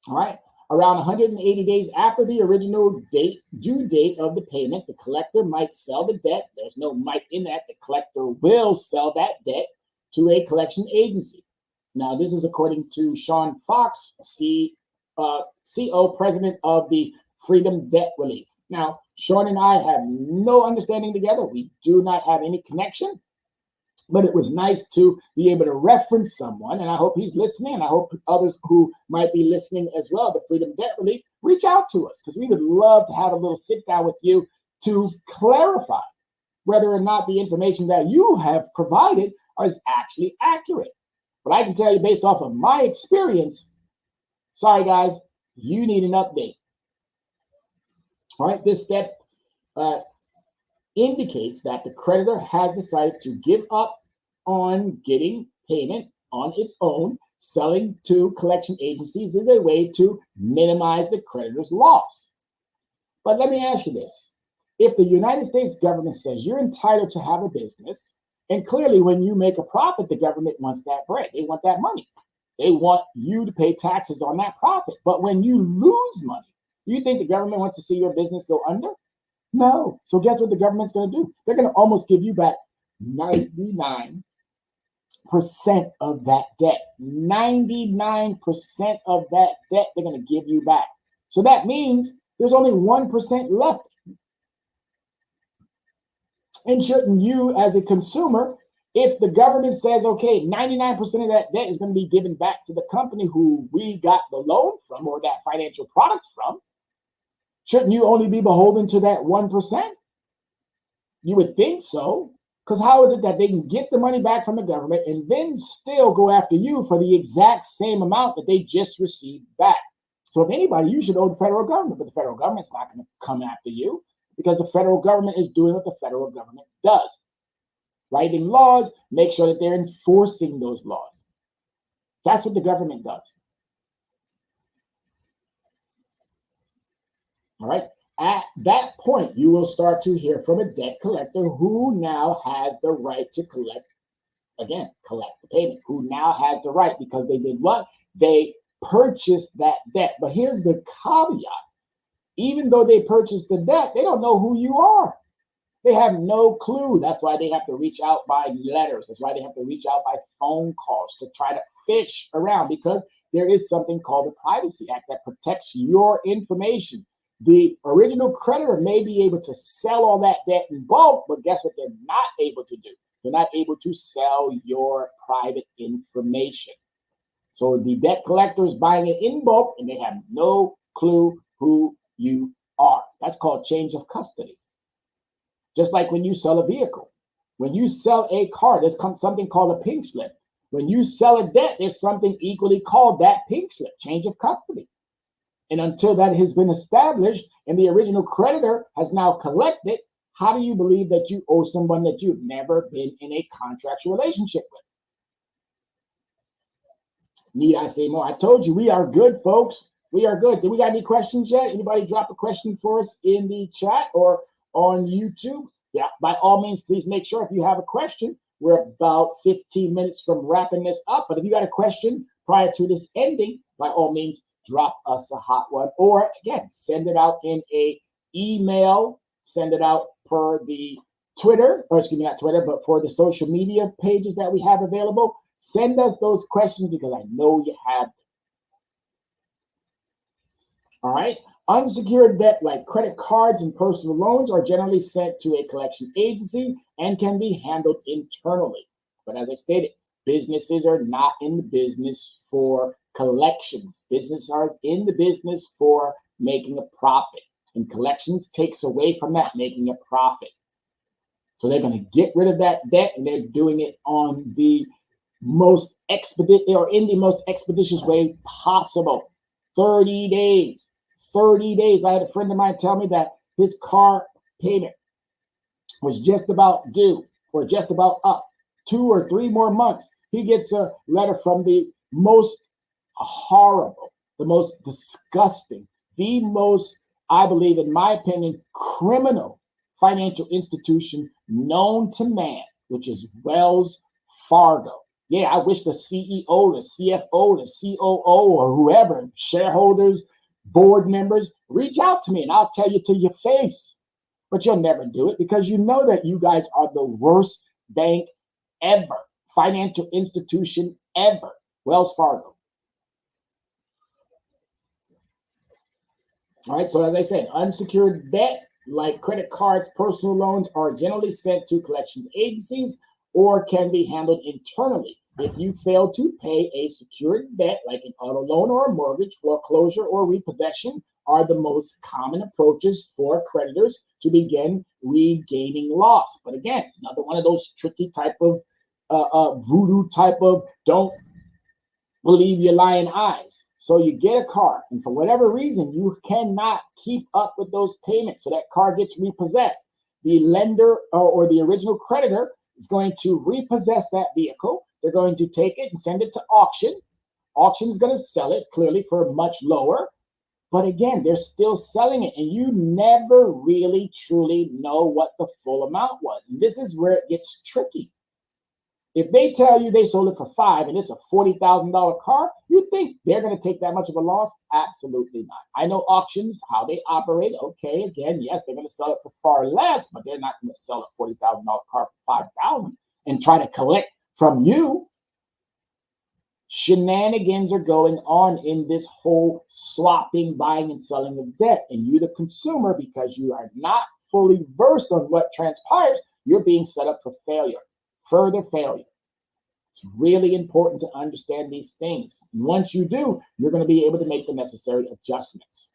All right. Around 180 days after the original due date of the payment, the collector might sell the debt. There's no might in that. The collector will sell that debt to a collection agency. Now, this is according to Sean Fox, CO, president of the Freedom Debt Relief. Now, Sean and I have no understanding together. We do not have any connection, but it was nice to be able to reference someone, and I hope he's listening, and I hope others who might be listening as well, the Freedom Debt Relief, reach out to us, because we would love to have a little sit down with you to clarify whether or not the information that you have provided is actually accurate. But I can tell you, based off of my experience, sorry guys, you need an update. All right, this step indicates that the creditor has decided to give up on getting payment on its own. Selling to collection agencies is a way to minimize the creditor's loss. But let me ask you this. If the United States government says you're entitled to have a business, and clearly when you make a profit, the government wants that bread. They want that money. They want you to pay taxes on that profit. But when you lose money, do you think the government wants to see your business go under? No. So guess what the government's going to do? They're going to almost give you back 99% of that debt. 99% of that debt they're going to give you back. So that means there's only 1% left. And shouldn't you, as a consumer, if the government says, okay, 99% of that debt is going to be given back to the company who we got the loan from or that financial product from, shouldn't you only be beholden to that 1%? You would think so. Because how is it that they can get the money back from the government and then still go after you for the exact same amount that they just received back? So if anybody, you should owe the federal government, but the federal government's not going to come after you because the federal government is doing what the federal government does. Writing laws, make sure that they're enforcing those laws. That's what the government does. All right. At that point, you will start to hear from a debt collector who now has the right to collect the payment, who now has the right because they did what? They purchased that debt. But here's the caveat. Even though they purchased the debt, they don't know who you are. They have no clue. That's why they have to reach out by letters. That's why they have to reach out by phone calls to try to fish around, because there is something called the Privacy Act that protects your information. The original creditor may be able to sell all that debt in bulk, but guess what they're not able to do? They're not able to sell your private information. So the debt collector is buying it in bulk and they have no clue who you are. That's called change of custody. Just like when you sell a vehicle. When you sell a car, there's something called a pink slip. When you sell a debt, there's something equally called that pink slip, change of custody. And until that has been established and the original creditor has now collected, how do you believe that you owe someone that you've never been in a contractual relationship with? Need I say more? I told you we are good, folks. We are good. Did we got any questions yet? Anybody drop a question for us in the chat or on YouTube? Yeah, by all means, please make sure if you have a question. We're about 15 minutes from wrapping this up. But if you got a question prior to this ending, by all means, drop us a hot one. Or again, send it out in a email. Send it out per the Twitter, or excuse me, not Twitter, but for the social media pages that we have available. Send us those questions because I know you have them. All right. Unsecured debt like credit cards and personal loans are generally sent to a collection agency and can be handled internally. But as I stated, businesses are not in the business for collections. Businesses are in the business for making a profit. And collections takes away from that making a profit. So they're going to get rid of that debt, and they're doing it on the most expeditious way possible. 30 days. 30 days. I had a friend of mine tell me that his car payment was just about due or just about up. 2 or 3 more months. He gets a letter from the most horrible, the most disgusting, the most, I believe, in my opinion, criminal financial institution known to man, which is Wells Fargo. Yeah, I wish the CEO, the CFO, the COO, or whoever, shareholders, board members, reach out to me and I'll tell you to your face. But you'll never do it because you know that you guys are the worst bank ever, financial institution ever, Wells Fargo. All right, so as I said, unsecured debt like credit cards, personal loans are generally sent to collections agencies or can be handled internally. If you fail to pay a secured debt like an auto loan or a mortgage, foreclosure or repossession are the most common approaches for creditors to begin regaining loss. But again, another one of those tricky type of voodoo type of don't believe your lying eyes. So you get a car, and for whatever reason, you cannot keep up with those payments. So that car gets repossessed. The lender or the original creditor is going to repossess that vehicle. They're going to take it and send it to auction. Auction is going to sell it clearly for much lower. But again, they're still selling it, and you never really truly know what the full amount was. And this is where it gets tricky. If they tell you they sold it for $5 and it's a $40,000 car, you think they're going to take that much of a loss? Absolutely not. I know auctions, how they operate. Okay, again, yes, they're going to sell it for far less, but they're not going to sell a $40,000 car for $5,000 and try to collect from you. Shenanigans are going on in this whole swapping, buying, and selling of debt. And you, the consumer, because you are not fully versed on what transpires, you're being set up for failure. Further failure. It's really important to understand these things. And once you do, you're going to be able to make the necessary adjustments.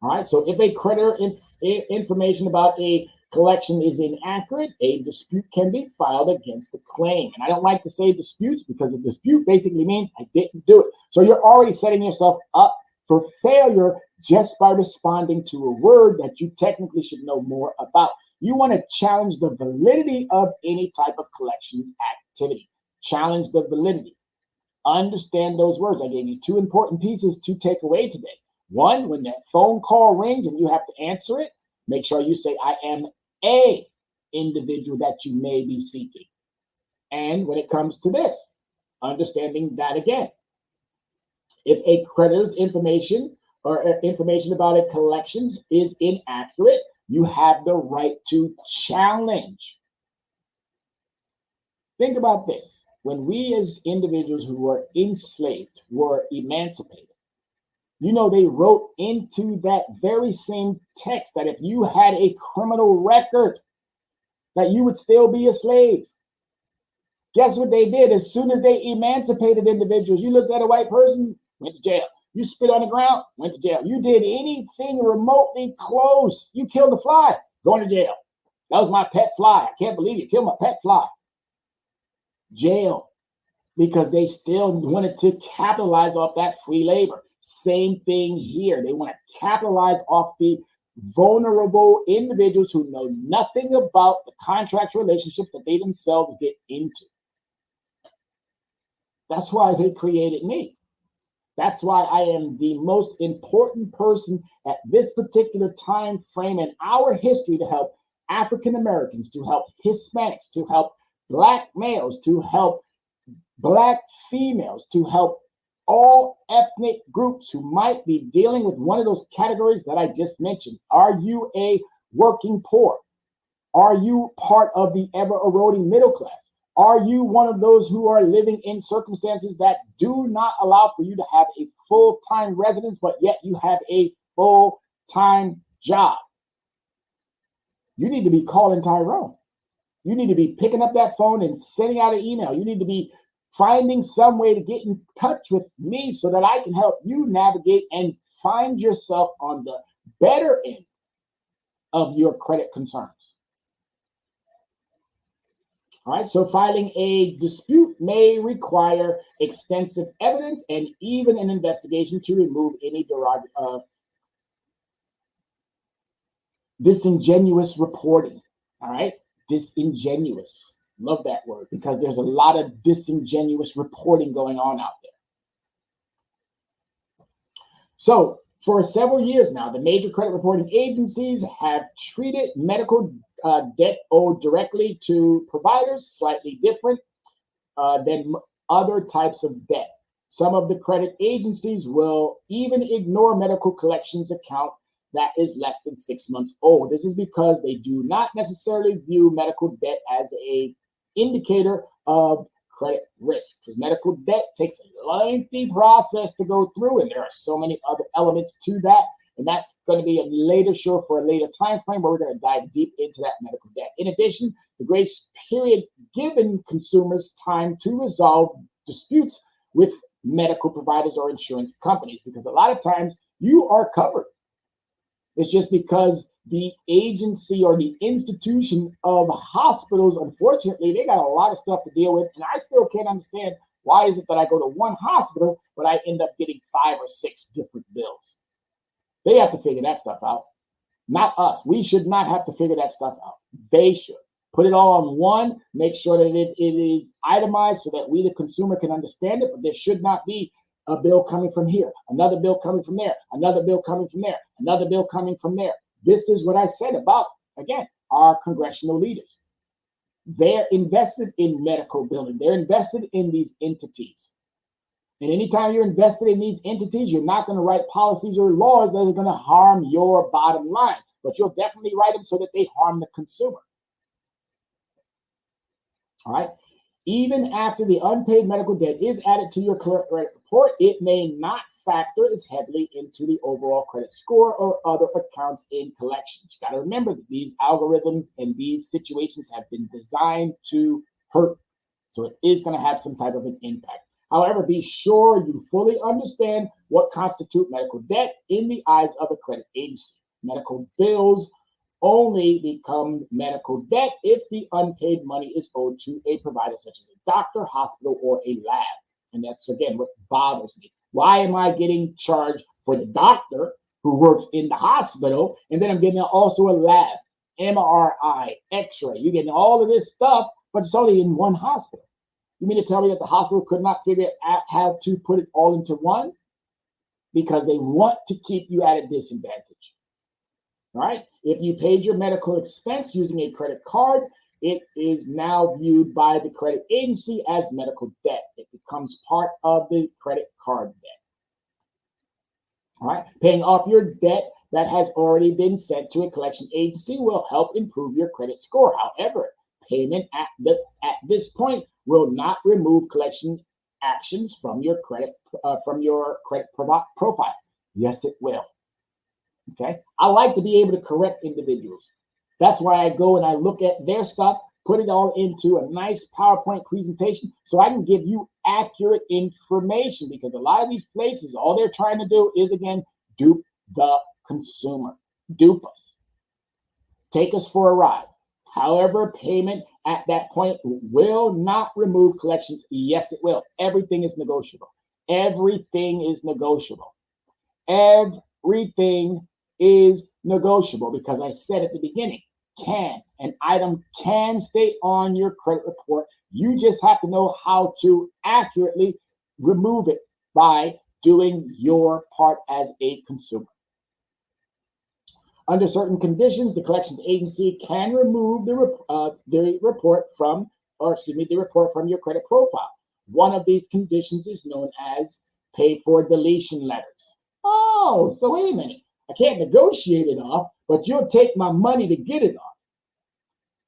All right. So if a creditor information about a collection is inaccurate, a dispute can be filed against the claim. And I don't like to say disputes because a dispute basically means I didn't do it. So you're already setting yourself up for failure just by responding to a word that you technically should know more about. You want to challenge the validity of any type of collections activity. Challenge the validity. Understand those words. I gave you two important pieces to take away today. One, when that phone call rings and you have to answer it, make sure you say, I am a individual that you may be seeking. And when it comes to this, understanding that again, if a creditor's information or information about a collections is inaccurate, you have the right to challenge. Think about this. When we as individuals who were enslaved were emancipated, you know, they wrote into that very same text that if you had a criminal record, that you would still be a slave. Guess what they did? As soon as they emancipated individuals, you looked at a white person, went to jail. You spit on the ground, went to jail. You did anything remotely close. You killed a fly, going to jail. That was my pet fly. I can't believe you killed my pet fly. Jail, because they still wanted to capitalize off that free labor. Same thing here. They want to capitalize off the vulnerable individuals who know nothing about the contract relationships that they themselves get into. That's why they created me. That's why I am the most important person at this particular time frame in our history to help African Americans, to help Hispanics, to help Black males, to help Black females, to help all ethnic groups who might be dealing with one of those categories that I just mentioned. Are you a working poor? Are you part of the ever-eroding middle class? Are you one of those who are living in circumstances that do not allow for you to have a full-time residence, but yet you have a full-time job? You need to be calling Tyrone. You need to be picking up that phone and sending out an email. You need to be finding some way to get in touch with me so that I can help you navigate and find yourself on the better end of your credit concerns. All right, so filing a dispute may require extensive evidence and even an investigation to remove any disingenuous reporting. All right, disingenuous. Love that word because there's a lot of disingenuous reporting going on out there. So for several years now, the major credit reporting agencies have treated medical debt owed directly to providers slightly different than other types of debt. Some of the credit agencies will even ignore medical collections account that is less than 6 months old. This is because they do not necessarily view medical debt as an indicator of credit risk, because medical debt takes a lengthy process to go through, and there are so many other elements to that. And that's going to be a later show for a later time frame where we're going to dive deep into that medical debt. In addition, the grace period given consumers time to resolve disputes with medical providers or insurance companies, because a lot of times you are covered. It's just because the agency or the institution of hospitals, unfortunately, they got a lot of stuff to deal with. And I still can't understand why is it that I go to one hospital, but I end up getting 5 or 6 different bills. They have to figure that stuff out, not us. We should not have to figure that stuff out. They should. Put it all on one, make sure that it is itemized so that we, the consumer, can understand it, but there should not be a bill coming from here, another bill coming from there, another bill coming from there, another bill coming from there. This is what I said about, again, our congressional leaders. They're invested in medical billing. They're invested in these entities. And anytime you're invested in these entities, you're not going to write policies or laws that are going to harm your bottom line, but you'll definitely write them so that they harm the consumer. All right. Even after the unpaid medical debt is added to your credit report, it may not factor as heavily into the overall credit score or other accounts in collections. You got to remember that these algorithms and these situations have been designed to hurt. So it is going to have some type of an impact. However, be sure you fully understand what constitutes medical debt in the eyes of a credit agency. Medical bills only become medical debt if the unpaid money is owed to a provider such as a doctor, hospital, or a lab. And that's, again, what bothers me. Why am I getting charged for the doctor who works in the hospital, and then I'm getting also a lab, MRI, X-ray? You're getting all of this stuff, but it's only in one hospital. You mean to tell me that the hospital could not figure out how to put it all into one? Because they want to keep you at a disadvantage. All right? If you paid your medical expense using a credit card, it is now viewed by the credit agency as medical debt. It becomes part of the credit card debt. All right? Paying off your debt that has already been sent to a collection agency will help improve your credit score. However, payment at this point will not remove collection actions from your credit profile. Yes, it will. Okay, I like to be able to correct individuals. That's why I go and I look at their stuff, put it all into a nice PowerPoint presentation so I can give you accurate information, because a lot of these places, all they're trying to do is, again, dupe the consumer, dupe us, take us for a ride. However, payment at that point will not remove collections. Yes, it will. Everything is negotiable. Everything is negotiable. Everything is negotiable, because I said at the beginning, an item can stay on your credit report. You just have to know how to accurately remove it by doing your part as a consumer. Under certain conditions, the collections agency can remove the report from your credit profile. One of these conditions is known as pay for deletion letters. Oh, so wait a minute. I can't negotiate it off, but you'll take my money to get it off.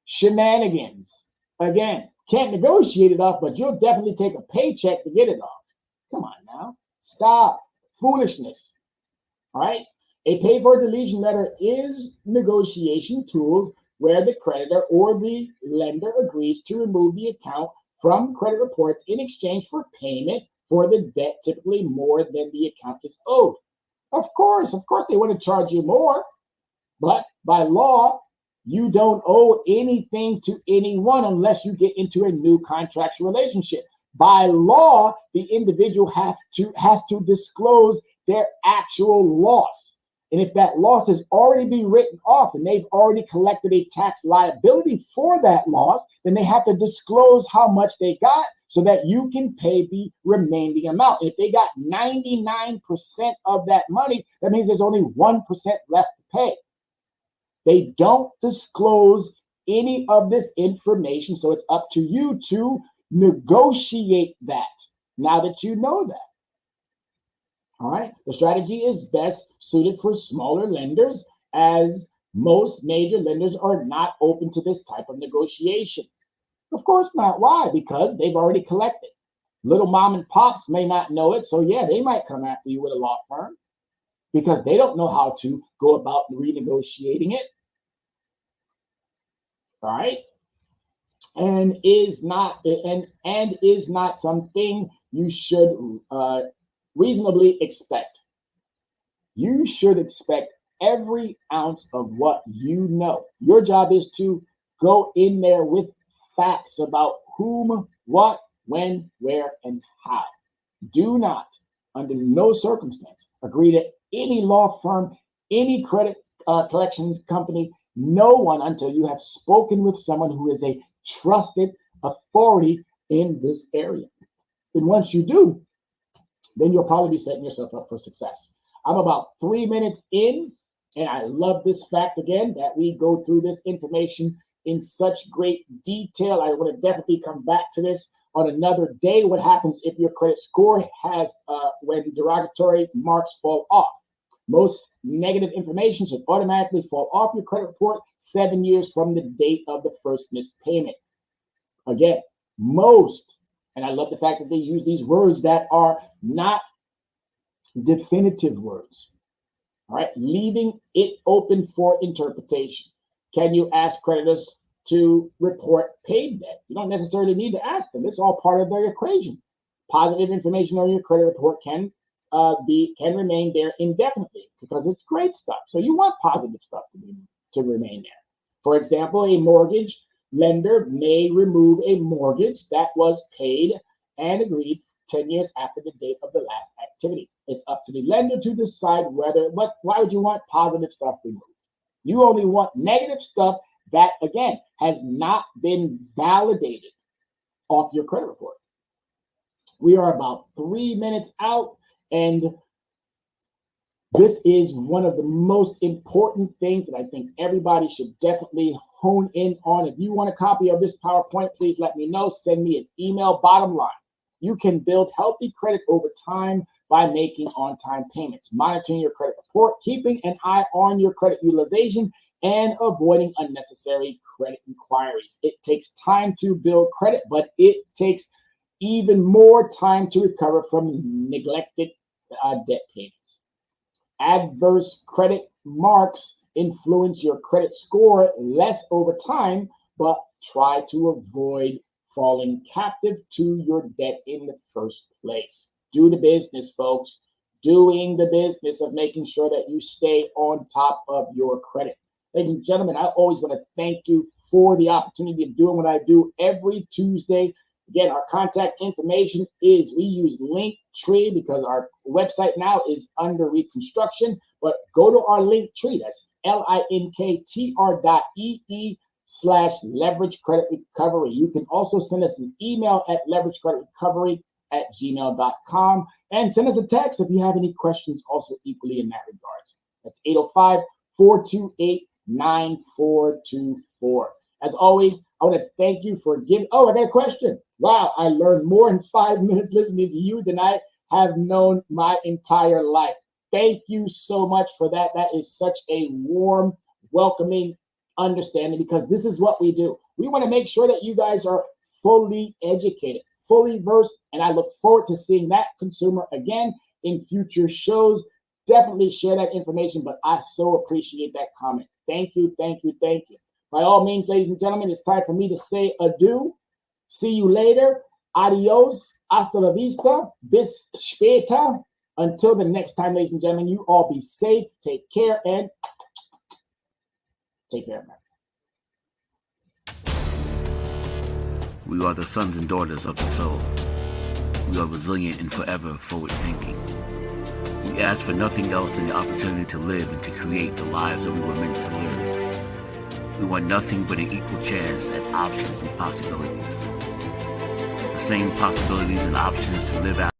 Shenanigans. Again, can't negotiate it off, but you'll definitely take a paycheck to get it off. Come on now. Stop. Foolishness. All right? A pay for deletion letter is negotiation tools where the creditor or the lender agrees to remove the account from credit reports in exchange for payment for the debt, typically more than the account is owed. Of course, they want to charge you more, but by law, you don't owe anything to anyone unless you get into a new contractual relationship. By law, the individual has to disclose their actual loss. And if that loss has already been written off and they've already collected a tax liability for that loss, then they have to disclose how much they got so that you can pay the remaining amount. If they got 99% of that money, that means there's only 1% left to pay. They don't disclose any of this information, so it's up to you to negotiate that now that you know that. All right. The strategy is best suited for smaller lenders, as most major lenders are not open to this type of negotiation. Of course not. Why? Because they've already collected. Little mom and pops may not know it. So yeah, they might come after you with a law firm because they don't know how to go about renegotiating it. All right. And is not something you should reasonably expect. You should expect every ounce of what you know. Your job is to go in there with facts about whom, what, when, where, and how. Do not, under no circumstance, agree to any law firm, any credit collections company, no one until you have spoken with someone who is a trusted authority in this area. And once you do, then you'll probably be setting yourself up for success. I'm about 3 minutes in, and I love this fact again that we go through this information in such great detail. I want to definitely come back to this on another day. What happens if your credit score has when derogatory marks fall off? Most negative information should automatically fall off your credit report 7 years from the date of the first missed payment. Again, most. And I love the fact that they use these words that are not definitive words. All right, leaving it open for interpretation. Can you ask creditors to report paid debt? You don't necessarily need to ask them. It's all part of their equation. Positive information on your credit report can remain there indefinitely because it's great stuff. So you want positive stuff to remain there. For example, a mortgage lender may remove a mortgage that was paid and agreed 10 years after the date of the last activity. It's up to the lender to decide why would you want positive stuff removed? You only want negative stuff that, again, has not been validated off your credit report. We are about 3 minutes out, and this is one of the most important things that I think everybody should definitely hone in on. If you want a copy of this PowerPoint, please let me know. Send me an email. Bottom line, you can build healthy credit over time by making on-time payments, monitoring your credit report, keeping an eye on your credit utilization, and avoiding unnecessary credit inquiries. It takes time to build credit, but it takes even more time to recover from neglected debt payments. Adverse credit marks influence your credit score less over time, but try to avoid falling captive to your debt in the first place. Do the business, folks. Doing the business of making sure that you stay on top of your credit. Ladies and gentlemen, I always want to thank you for the opportunity of doing what I do every Tuesday. Again, our contact information is, we use Linktree because our website now is under reconstruction, but go to our Linktree, that's linktr.ee/leverage credit recovery. You can also send us an email at leveragecreditrecovery@gmail.com and send us a text if you have any questions also equally in that regards. That's 805-428-9424. As always, I want to thank you for giving. Oh, I got a question. Wow, I learned more in 5 minutes listening to you than I have known my entire life. Thank you so much for that. That is such a warm, welcoming understanding, because this is what we do. We want to make sure that you guys are fully educated, fully versed, and I look forward to seeing that consumer again in future shows. Definitely share that information, but I so appreciate that comment. Thank you, thank you, thank you. By all means, ladies and gentlemen, it's time for me to say adieu. See you later. Adios. Hasta la vista. Bis später. Until the next time, ladies and gentlemen, you all be safe. Take care and take care, man. We are the sons and daughters of the soul. We are resilient and forever forward thinking. We ask for nothing else than the opportunity to live and to create the lives that we were meant to live. We want nothing but an equal chance at options and possibilities. The same possibilities and options to live out.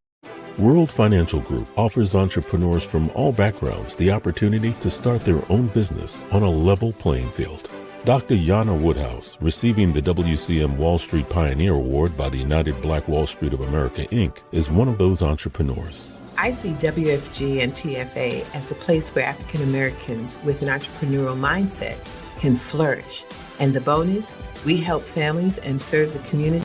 World Financial Group offers entrepreneurs from all backgrounds the opportunity to start their own business on a level playing field. Dr. Yana Woodhouse, receiving the WCM Wall Street Pioneer Award by the United Black Wall Street of America, Inc., is one of those entrepreneurs. I see WFG and TFA as a place where African Americans with an entrepreneurial mindset can flourish. And the bonus, we help families and serve the community